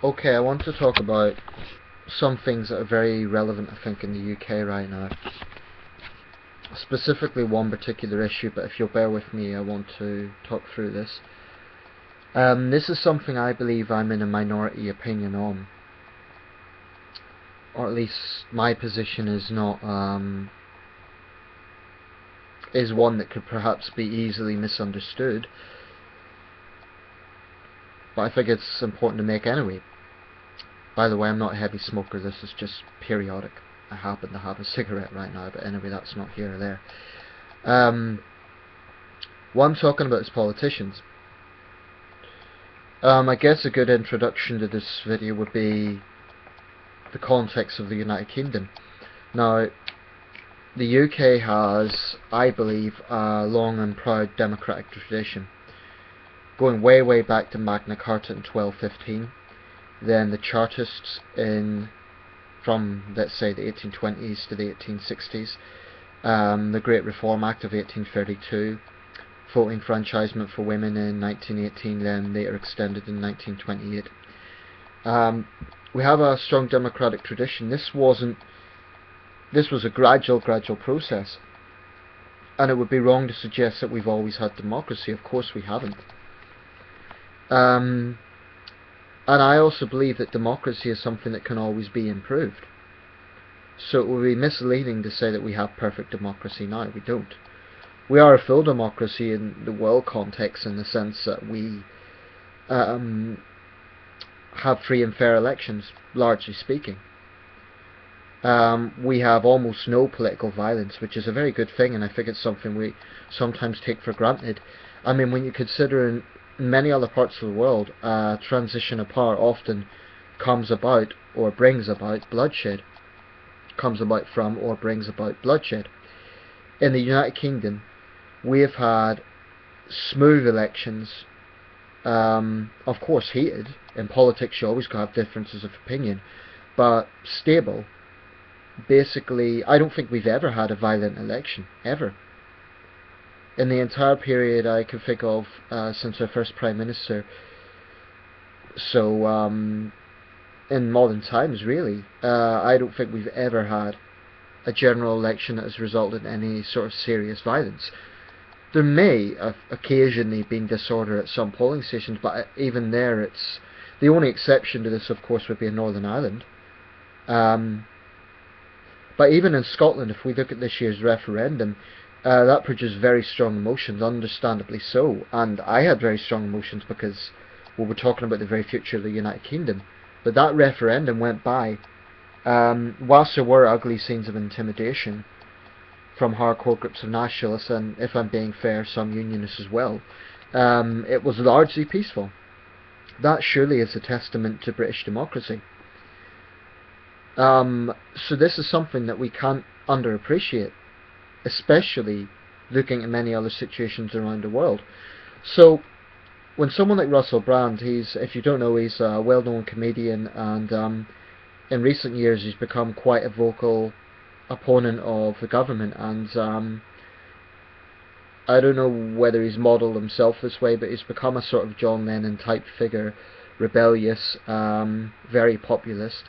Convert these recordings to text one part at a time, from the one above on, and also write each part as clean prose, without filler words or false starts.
Okay, I want to talk about some things that are very relevant, I think, in the UK right now. Specifically one particular issue, but if you'll bear with me, I want to talk through this. This is something I believe I'm in a minority opinion on. Or at least my position is not, is one that could perhaps be easily misunderstood. But I think it's important to make anyway. By the way, I'm not a heavy smoker, this is just periodic. I happen to have a cigarette right now, but anyway, that's not here or there. What I'm talking about is politicians. I guess a good introduction to this video would be the context of the United Kingdom. Now, the UK has, I believe, a long and proud democratic tradition, going way back to Magna Carta in 1215. Then the Chartists from, let's say, the 1820s to the 1860s, the Great Reform Act of 1832, voting enfranchisement for women in 1918, then later extended in 1928. We have a strong democratic tradition. This was a gradual process, and it would be wrong to suggest that we've always had democracy. Of course we haven't. And I also believe that democracy is something that can always be improved. So it would be misleading to say that we have perfect democracy now. We don't. We are a full democracy in the world context, in the sense that we have free and fair elections, largely speaking. We have almost no political violence, which is a very good thing, and I think it's something we sometimes take for granted. I mean, when you consider in many other parts of the world, transition of power often comes about or brings about bloodshed. Comes about from or brings about bloodshed. In the United Kingdom, we have had smooth elections, of course heated. In politics you always have differences of opinion, but stable. Basically, I don't think we've ever had a violent election, ever. In the entire period I can think of since our first Prime Minister, so in modern times really, I don't think we've ever had a general election that has resulted in any sort of serious violence. There may have occasionally been disorder at some polling stations, but even there, it's the only exception to this, of course, would be in Northern Ireland. But even in Scotland, if we look at this year's referendum, that produced very strong emotions, understandably so. And I had very strong emotions because, well, we're talking about the very future of the United Kingdom. But that referendum went by. Whilst there were ugly scenes of intimidation from hardcore groups of nationalists, and if I'm being fair, some unionists as well, it was largely peaceful. That surely is a testament to British democracy. So this is something that we can't underappreciate, especially looking at many other situations around the world. So when someone like Russell Brand, if you don't know, he's a well-known comedian, and in recent years he's become quite a vocal opponent of the government, and I don't know whether he's modelled himself this way, but he's become a sort of John Lennon type figure, rebellious, very populist.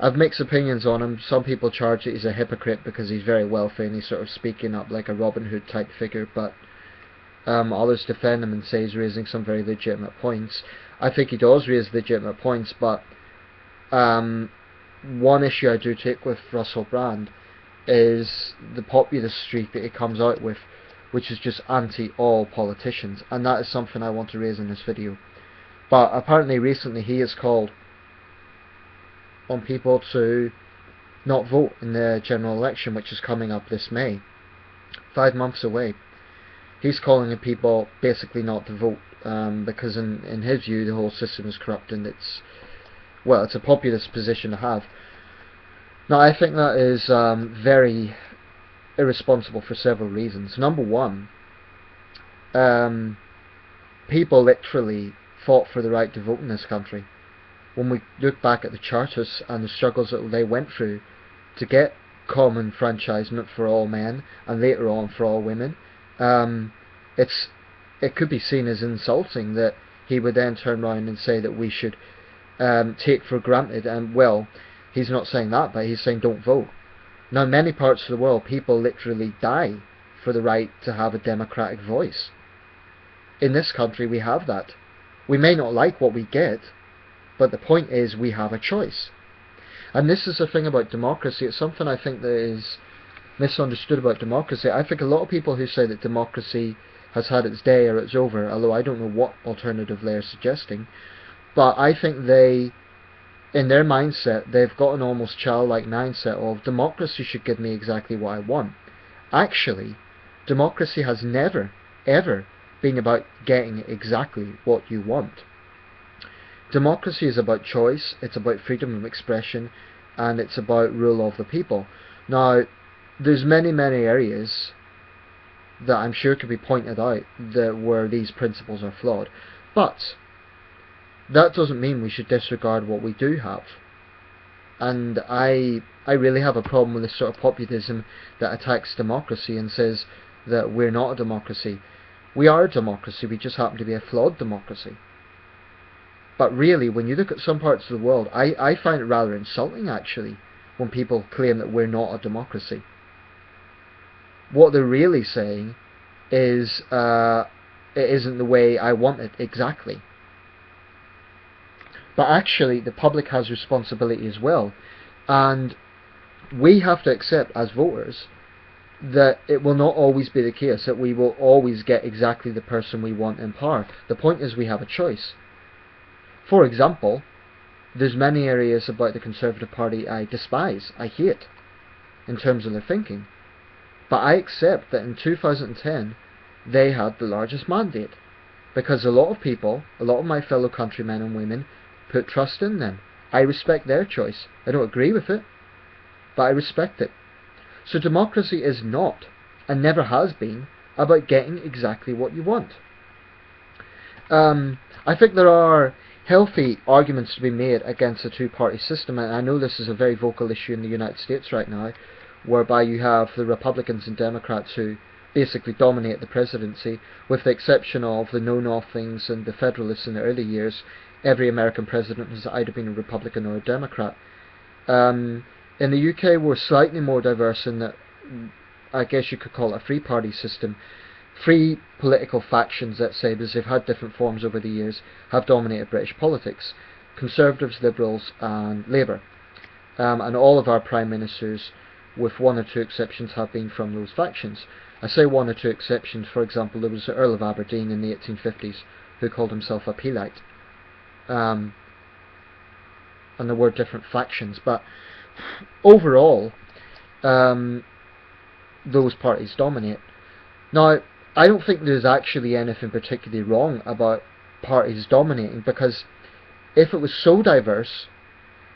I've mixed opinions on him. Some people charge that he's a hypocrite because he's very wealthy and he's sort of speaking up like a Robin Hood type figure, but others defend him and say he's raising some very legitimate points. I think he does raise legitimate points, but one issue I do take with Russell Brand is the populist streak that he comes out with, which is just anti-all politicians, and that is something I want to raise in this video. But apparently recently he has called on people to not vote in the general election, which is coming up this May, 5 months away. He's calling on people basically not to vote, because in his view the whole system is corrupt, and it's a populist position to have. Now I think that is very irresponsible for several reasons. Number one, people literally fought for the right to vote in this country. When we look back at the Chartists and the struggles that they went through to get common enfranchisement for all men and later on for all women, it could be seen as insulting that he would then turn around and say that we should take for granted. And well, he's not saying that, but he's saying don't vote. Now, in many parts of the world, people literally die for the right to have a democratic voice. In this country, we have that. We may not like what we get, but the point is we have a choice. And this is the thing about democracy. It's something I think that is misunderstood about democracy. I think a lot of people who say that democracy has had its day or it's over, although I don't know what alternative they're suggesting, but I think they, in their mindset, they've got an almost childlike mindset of democracy should give me exactly what I want. Actually, democracy has never, ever been about getting exactly what you want. Democracy is about choice, it's about freedom of expression, and it's about rule of the people. Now, there's many areas that I'm sure could be pointed out that where these principles are flawed, but that doesn't mean we should disregard what we do have. And I really have a problem with this sort of populism that attacks democracy and says that we're not a democracy. We are a democracy, we just happen to be a flawed democracy. But really, when you look at some parts of the world, I find it rather insulting actually when people claim that we're not a democracy. What they're really saying is it isn't the way I want it exactly. But actually the public has responsibility as well, and we have to accept as voters that it will not always be the case that we will always get exactly the person we want in power. The point is we have a choice. For example, there's many areas about the Conservative Party I despise, I hate, in terms of their thinking. But I accept that in 2010 they had the largest mandate, because a lot of people, a lot of my fellow countrymen and women, put trust in them. I respect their choice. I don't agree with it, but I respect it. So democracy is not, and never has been, about getting exactly what you want. I think there are healthy arguments to be made against a two-party system, and I know this is a very vocal issue in the United States right now, whereby you have the Republicans and Democrats who basically dominate the presidency. With the exception of the Know-Nothings and the Federalists in the early years, every American president has either been a Republican or a Democrat. In the UK we're slightly more diverse in that I guess you could call it a three-party system. Three political factions, let's say, because they've had different forms over the years, have dominated British politics: Conservatives, Liberals and Labour. And all of our Prime Ministers, with one or two exceptions, have been from those factions. I say one or two exceptions. For example, there was the Earl of Aberdeen in the 1850s who called himself a Peelite. And there were different factions, but overall those parties dominate. Now, I don't think there's actually anything particularly wrong about parties dominating, because if it was so diverse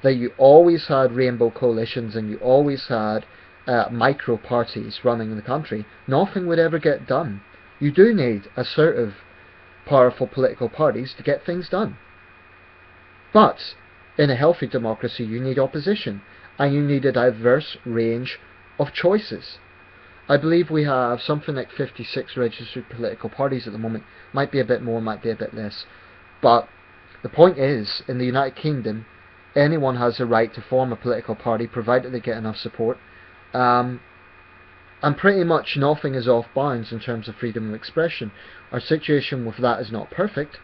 that you always had rainbow coalitions and you always had micro parties running the country, nothing would ever get done. You do need assertive, powerful political parties to get things done. But in a healthy democracy you need opposition, and you need a diverse range of choices. I believe we have something like 56 registered political parties at the moment. Might be a bit more, might be a bit less. But the point is, in the United Kingdom, anyone has a right to form a political party, provided they get enough support. And pretty much nothing is off bounds in terms of freedom of expression. Our situation with that is not perfect,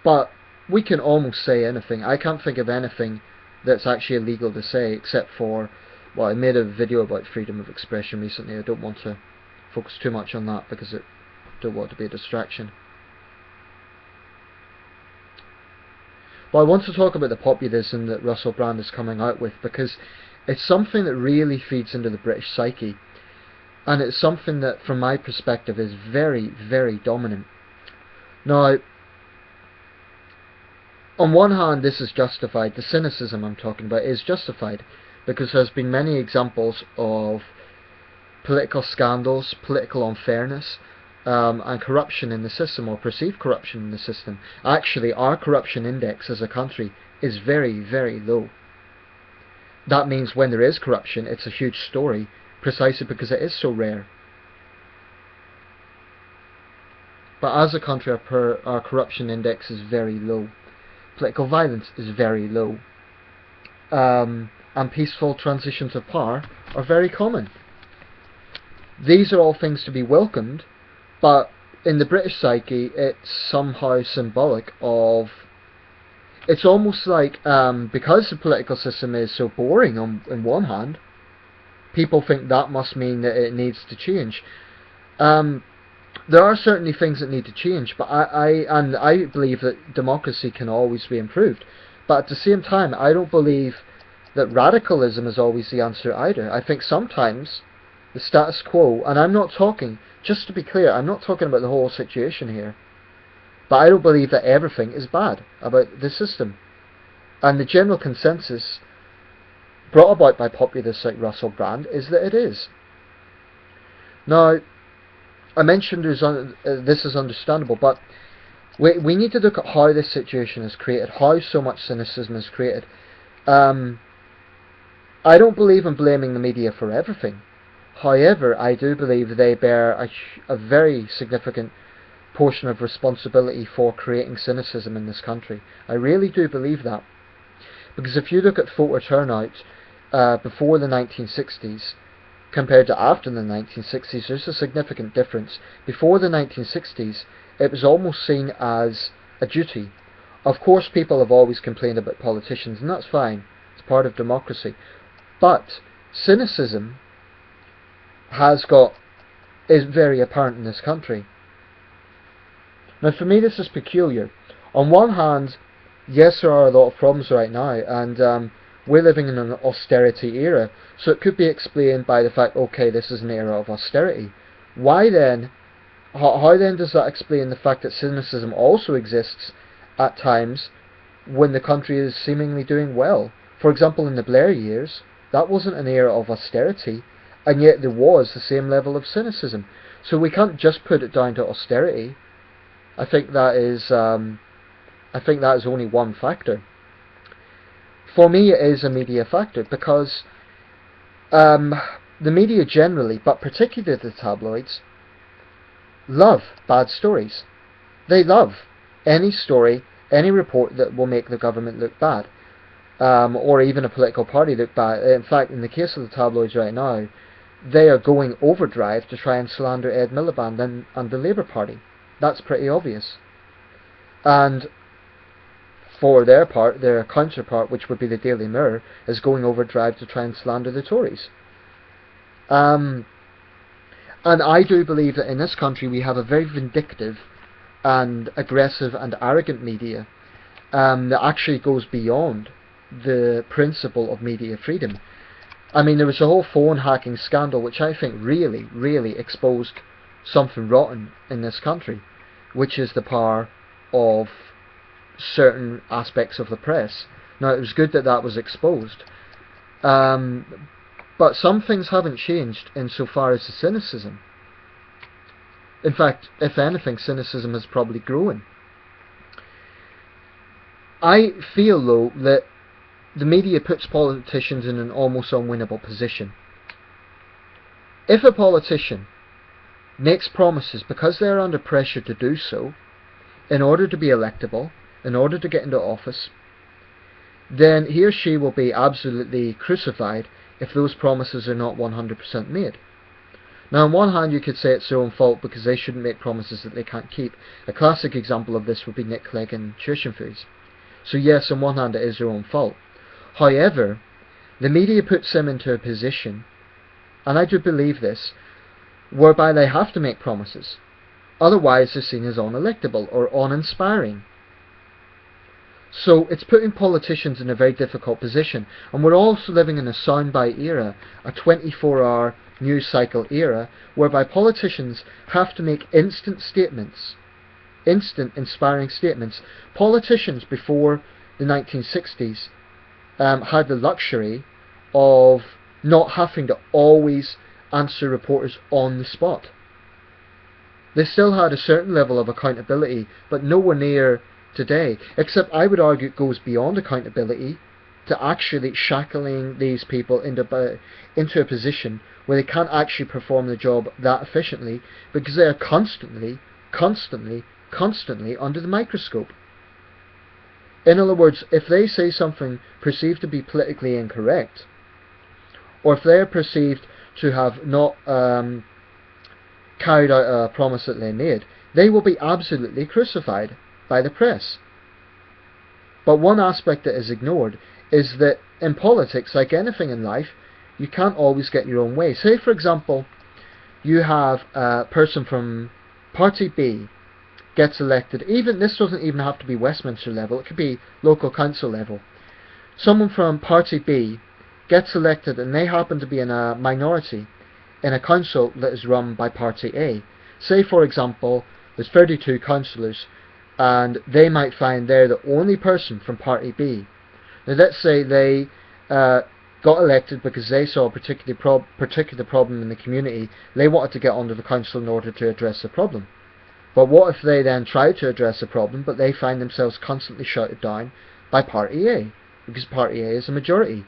but we can almost say anything. I can't think of anything that's actually illegal to say, except for, well, I made a video about freedom of expression recently. I don't want to focus too much on that because I don't want it to be a distraction. Well, I want to talk about the populism that Russell Brand is coming out with, because it's something that really feeds into the British psyche, and it's something that, from my perspective, is very, very dominant. Now, on one hand, this is justified. The cynicism I'm talking about is justified, because there's been many examples of political scandals, political unfairness, and corruption in the system, or perceived corruption in the system. Actually, our corruption index as a country is very, very low. That means when there is corruption, it's a huge story, precisely because it is so rare. But as a country, our corruption index is very low. political violence is very low. And peaceful transitions of power are very common. These are all things to be welcomed, but in the British psyche, it's somehow symbolic of... It's almost like, because the political system is so boring on one hand, people think that must mean that it needs to change. There are certainly things that need to change, but I believe that democracy can always be improved. But at the same time, I don't believe that radicalism is always the answer either. I think sometimes the status quo, and I'm not talking, just to be clear, I'm not talking about the whole situation here, but I don't believe that everything is bad about the system. And the general consensus brought about by populists like Russell Brand is that it is. Now, I mentioned this is understandable, but we need to look at how this situation is created, how so much cynicism is created. I don't believe in blaming the media for everything. However, I do believe they bear a very significant portion of responsibility for creating cynicism in this country. I really do believe that. Because if you look at voter turnout before the 1960s compared to after the 1960s, there's a significant difference. Before the 1960s, it was almost seen as a duty. Of course, people have always complained about politicians, and that's fine. It's part of democracy. But cynicism is very apparent in this country. Now, for me, this is peculiar. On one hand, yes, there are a lot of problems right now, and we're living in an austerity era, so it could be explained by the fact, okay, this is an era of austerity. Why then? How then does that explain the fact that cynicism also exists at times when the country is seemingly doing well? For example, in the Blair years, that wasn't an era of austerity, and yet there was the same level of cynicism. So we can't just put it down to austerity. I think that is only one factor. For me, it is a media factor, because the media generally, but particularly the tabloids, love bad stories. They love any story, any report that will make the government look bad, or even a political party look bad. In fact, in the case of the tabloids right now, they are going overdrive to try and slander Ed Miliband and the Labour Party. That's pretty obvious. And for their part, their counterpart, which would be the Daily Mirror, is going overdrive to try and slander the Tories. And I do believe that in this country we have a very vindictive and aggressive and arrogant media that actually goes beyond the principle of media freedom. I mean, there was a whole phone hacking scandal which I think really, really exposed something rotten in this country, which is the power of certain aspects of the press. Now, it was good that that was exposed, but some things haven't changed insofar as the cynicism. In fact, if anything, cynicism has probably grown. I feel, though, that the media puts politicians in an almost unwinnable position. If a politician makes promises because they are under pressure to do so, in order to be electable, in order to get into office, then he or she will be absolutely crucified if those promises are not 100% made. Now, on one hand, you could say it's their own fault because they shouldn't make promises that they can't keep. A classic example of this would be Nick Clegg and tuition fees. So yes, on one hand, it is their own fault. However, the media puts them into a position, and I do believe this, whereby they have to make promises. Otherwise, they're seen as unelectable or uninspiring. So it's putting politicians in a very difficult position. And we're also living in a soundbite era, a 24-hour news cycle era, whereby politicians have to make instant statements, instant inspiring statements. Politicians before the 1960s had the luxury of not having to always answer reporters on the spot. They still had a certain level of accountability, but nowhere near today, except I would argue it goes beyond accountability to actually shackling these people into a position where they can't actually perform the job that efficiently because they are constantly under the microscope. In other words, if they say something perceived to be politically incorrect, or if they're perceived to have not carried out a promise that they made, they will be absolutely crucified by the press. But one aspect that is ignored is that in politics, like anything in life, you can't always get your own way. Say, for example, you have a person from Party B gets elected. Even this doesn't even have to be Westminster level, it could be local council level. Someone from Party B gets elected and they happen to be in a minority in a council that is run by Party A. Say, for example, there's 32 councillors and they might find they're the only person from Party B. Now let's say they got elected because they saw a particular problem in the community. They wanted to get onto the council in order to address the problem. But what if they then try to address the problem, but they find themselves constantly shouted down by Party A, because Party A is a majority?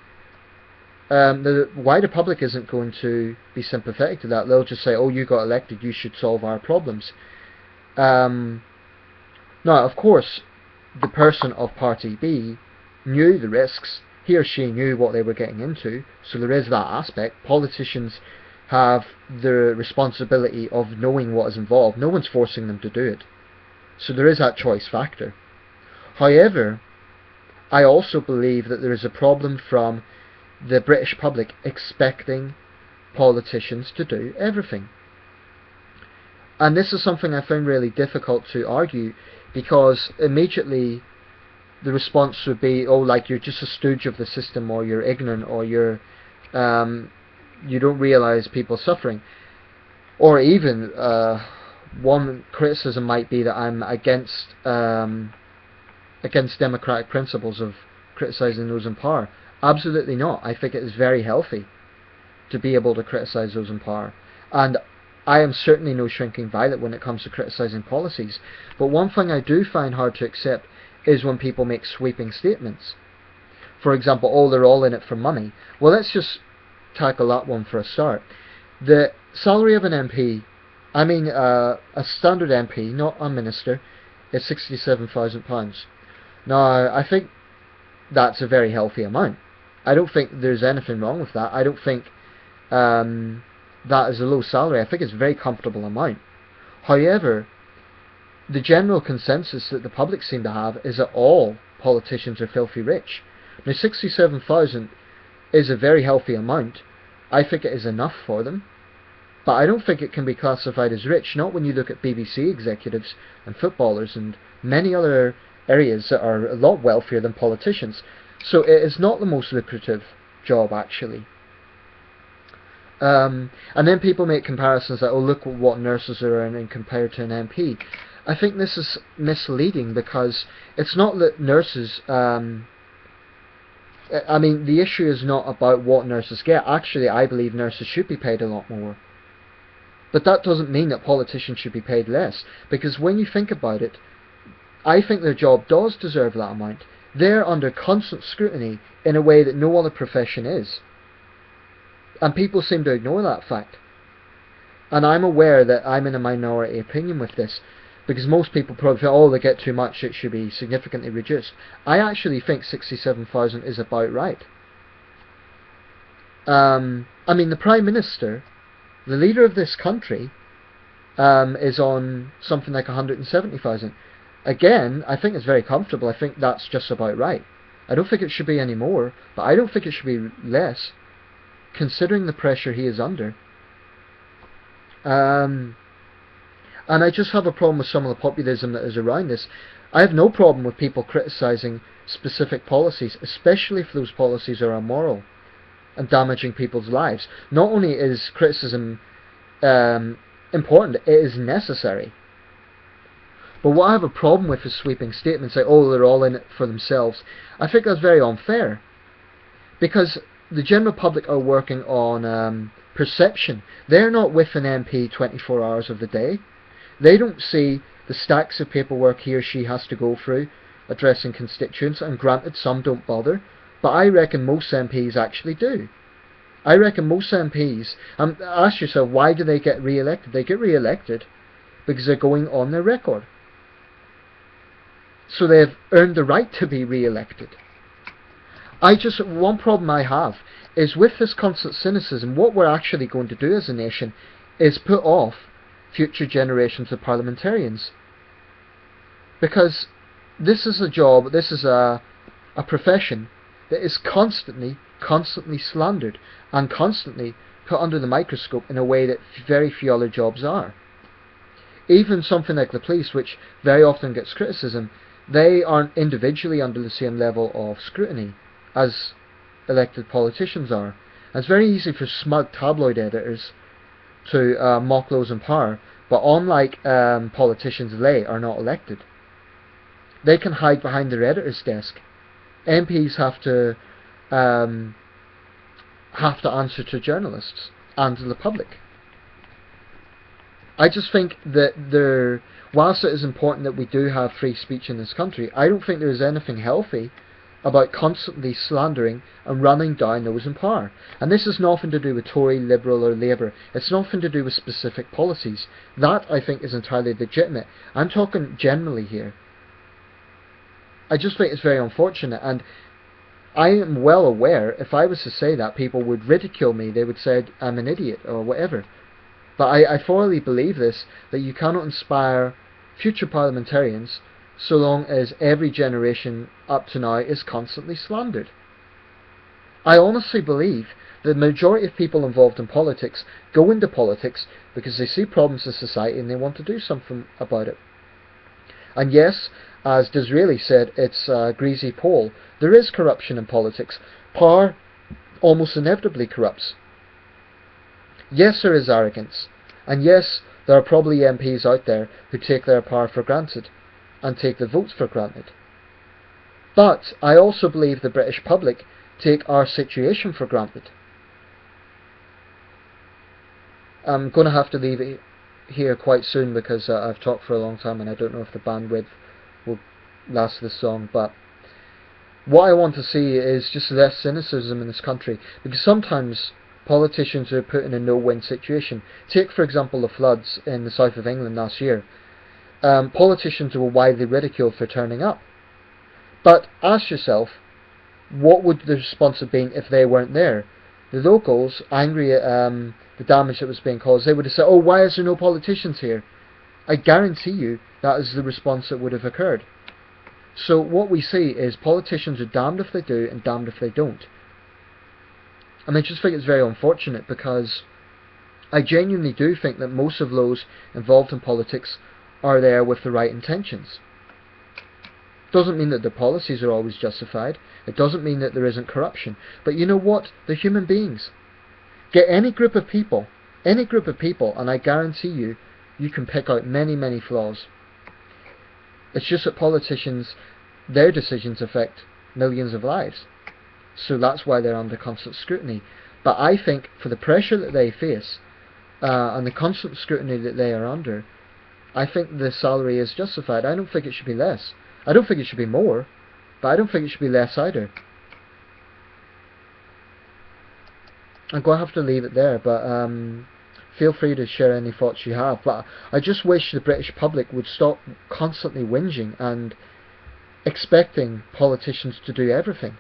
The wider public isn't going to be sympathetic to that. They'll just say, oh, you got elected, you should solve our problems. Now, of course, the person of Party B knew the risks. He or she knew what they were getting into, so there is that aspect. Politicians have the responsibility of knowing what is involved. No one's forcing them to do it. So there is that choice factor. However, I also believe that there is a problem from the British public expecting politicians to do everything. And this is something I found really difficult to argue, because immediately the response would be, oh, like you're just a stooge of the system, or you're ignorant, or you don't realise people suffering. Or even one criticism might be that I'm against democratic principles of criticising those in power. Absolutely not. I think it is very healthy to be able to criticise those in power. And I am certainly no shrinking violet when it comes to criticising policies. But one thing I do find hard to accept is when people make sweeping statements. For example, oh, they're all in it for money. Well, let's just tackle that one for a start. The salary of an MP, I mean a standard MP, not a minister, is £67,000. Now, I think that's a very healthy amount. I don't think there's anything wrong with that. I don't think that is a low salary. I think it's a very comfortable amount. However, the general consensus that the public seem to have is that all politicians are filthy rich. Now, 67,000 is a very healthy amount. I think it is enough for them, but I don't think it can be classified as rich, not when you look at BBC executives and footballers and many other areas that are a lot wealthier than politicians. So it is not the most lucrative job, actually. And then people make comparisons like, oh, look what nurses are earning compared to an MP. I think this is misleading, because it's not that nurses... I mean, the issue is not about what nurses get. Actually, I believe nurses should be paid a lot more. But that doesn't mean that politicians should be paid less, because when you think about it, I think their job does deserve that amount. They're under constant scrutiny in a way that no other profession is. And people seem to ignore that fact. And I'm aware that I'm in a minority opinion with this, because most people probably feel, oh, they get too much, it should be significantly reduced. I actually think 67,000 is about right. I mean, the Prime Minister, the leader of this country, is on something like 170,000. Again, I think it's very comfortable. I think that's just about right. I don't think it should be any more, but I don't think it should be less, considering the pressure he is under. And I just have a problem with some of the populism that is around this. I have no problem with people criticising specific policies, especially if those policies are immoral and damaging people's lives. Not only is criticism important, it is necessary. But what I have a problem with is sweeping statements like, oh, they're all in it for themselves. I think that's very unfair, because the general public are working on perception. They're not with an MP 24 hours of the day. They don't see the stacks of paperwork he or she has to go through addressing constituents, and granted, some don't bother, but I reckon most MPs actually do. I reckon most MPs, ask yourself, why do they get re-elected? They get re-elected because they're going on their record. so they've earned the right to be re-elected. One problem I have is with this constant cynicism, what we're actually going to do as a nation is put off future generations of parliamentarians. Because this is a job, this is a profession that is constantly slandered and constantly put under the microscope in a way that very few other jobs are. Even something like the police, which very often gets criticism, they aren't individually under the same level of scrutiny as elected politicians are. And it's very easy for smug tabloid editors to mock those in power, but unlike politicians, they are not elected. They can hide behind their editor's desk. MPs have to answer to journalists and to the public. I just think that whilst it is important that we do have free speech in this country, I don't think there is anything healthy about constantly slandering and running down those in power. And this is nothing to do with Tory, Liberal or Labour. It's nothing to do with specific policies. That, I think, is entirely legitimate. I'm talking generally here. I just think it's very unfortunate, and I am well aware if I was to say that, people would ridicule me. They would say I'm an idiot or whatever. But I thoroughly believe this, that you cannot inspire future parliamentarians so long as every generation up to now is constantly slandered. I honestly believe the majority of people involved in politics go into politics because they see problems in society and they want to do something about it. And yes, as Disraeli said, it's a greasy pole. There is corruption in politics. Power almost inevitably corrupts. Yes, there is arrogance. And yes, there are probably MPs out there who take their power for granted and take the votes for granted. But I also believe the British public take our situation for granted. I'm going to have to leave it here quite soon because I've talked for a long time and I don't know if the bandwidth will last this long. But what I want to see is just less cynicism in this country, because sometimes politicians are put in a no-win situation. Take, for example, the floods in the south of England last year. Politicians were widely ridiculed for turning up. But ask yourself, what would the response have been if they weren't there? The locals, angry at the damage that was being caused, they would have said, oh, why is there no politicians here? I guarantee you that is the response that would have occurred. So what we see is politicians are damned if they do and damned if they don't. And I just think it's very unfortunate, because I genuinely do think that most of those involved in politics are there with the right intentions. Doesn't mean that the policies are always justified. It doesn't mean that there isn't corruption. But you know what? They're human beings. Get any group of people, and I guarantee you, you can pick out many, many flaws. It's just that politicians, their decisions affect millions of lives. So that's why they're under constant scrutiny. But I think for the pressure that they face, and the constant scrutiny that they are under, I think the salary is justified. I don't think it should be less. I don't think it should be more, but I don't think it should be less either. I'm going to have to leave it there, but feel free to share any thoughts you have. But I just wish the British public would stop constantly whinging and expecting politicians to do everything,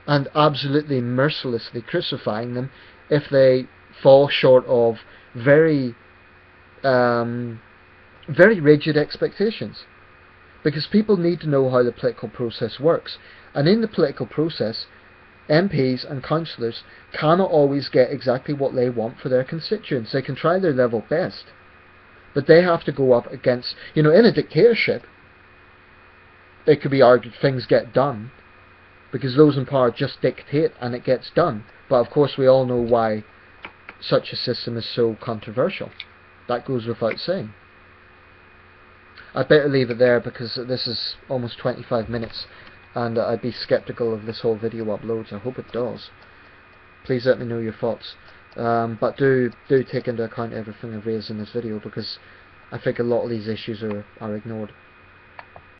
and absolutely mercilessly crucifying them if they fall short of very rigid expectations. Because people need to know how the political process works, and in the political process, MPs and councillors cannot always get exactly what they want for their constituents. They can try their level best, but they have to go up against, in a dictatorship, it could be argued things get done because those in power just dictate and it gets done. But of course we all know why such a system is so controversial. That goes without saying. I'd better leave it there because this is almost 25 minutes and I'd be skeptical of this whole video uploads. I hope it does. Please let me know your thoughts. But do take into account everything I've raised in this video, because I think a lot of these issues are ignored.